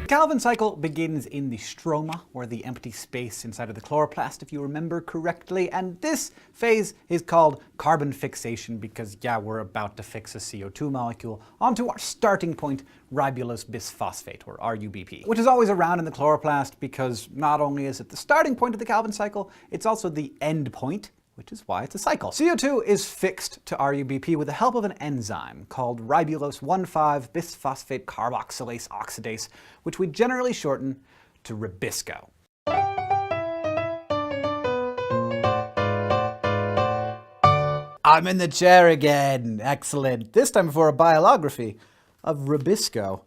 The Calvin cycle begins in the stroma, or the empty space inside of the chloroplast, if you remember correctly, and this phase is called carbon fixation because, yeah, we're about to fix a CO2 molecule onto our starting point, ribulose bisphosphate, or RUBP, which is always around in the chloroplast because not only is it the starting point of the Calvin cycle, it's also the end point, which is why it's a cycle. CO2 is fixed to RUBP with the help of an enzyme called ribulose 1,5-bisphosphate carboxylase oxidase, which we generally shorten to Ribisco. I'm in the chair again. Excellent. This time for a biography of Ribisco.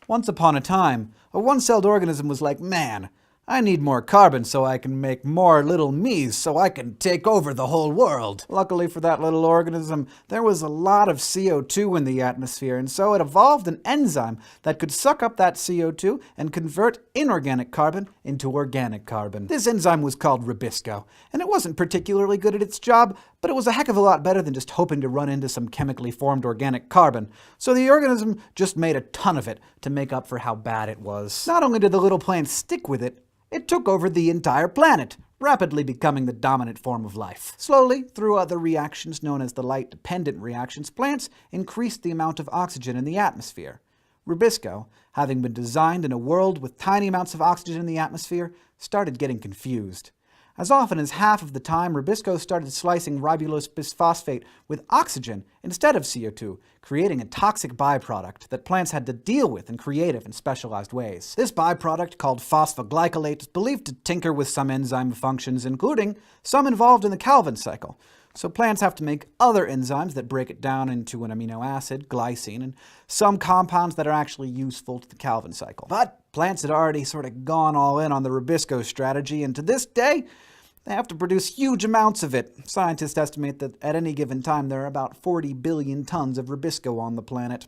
Once upon a time, a one-celled organism was like, man, I need more carbon so I can make more little me's so I can take over the whole world. Luckily for that little organism, there was a lot of CO2 in the atmosphere, and so it evolved an enzyme that could suck up that CO2 and convert inorganic carbon into organic carbon. This enzyme was called Ribisco, and it wasn't particularly good at its job, but it was a heck of a lot better than just hoping to run into some chemically formed organic carbon. So the organism just made a ton of it to make up for how bad it was. Not only did the little plant stick with it, it took over the entire planet, rapidly becoming the dominant form of life. Slowly, through other reactions known as the light-dependent reactions, plants increased the amount of oxygen in the atmosphere. Ribisco, having been designed in a world with tiny amounts of oxygen in the atmosphere, started getting confused. As often as half of the time, Ribisco started slicing ribulose bisphosphate with oxygen instead of CO2, creating a toxic byproduct that plants had to deal with in creative and specialized ways. This byproduct, called phosphoglycolate, is believed to tinker with some enzyme functions, including some involved in the Calvin cycle. So plants have to make other enzymes that break it down into an amino acid, glycine, and some compounds that are actually useful to the Calvin cycle. But plants had already sort of gone all in on the Ribisco strategy, and to this day, they have to produce huge amounts of it. Scientists estimate that at any given time there are about 40 billion tons of Ribisco on the planet.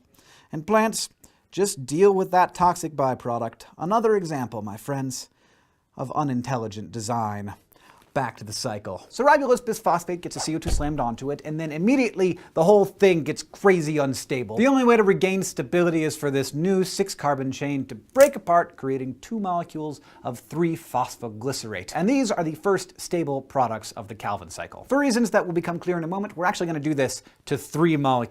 And plants just deal with that toxic byproduct. Another example, my friends, of unintelligent design. Back to the cycle. So ribulose bisphosphate gets a CO2 slammed onto it, and then immediately the whole thing gets crazy unstable. The only way to regain stability is for this new 6-carbon chain to break apart, creating 2 molecules of 3-phosphoglycerate. And these are the first stable products of the Calvin cycle. For reasons that will become clear in a moment, we're actually going to do this to 3 molecules.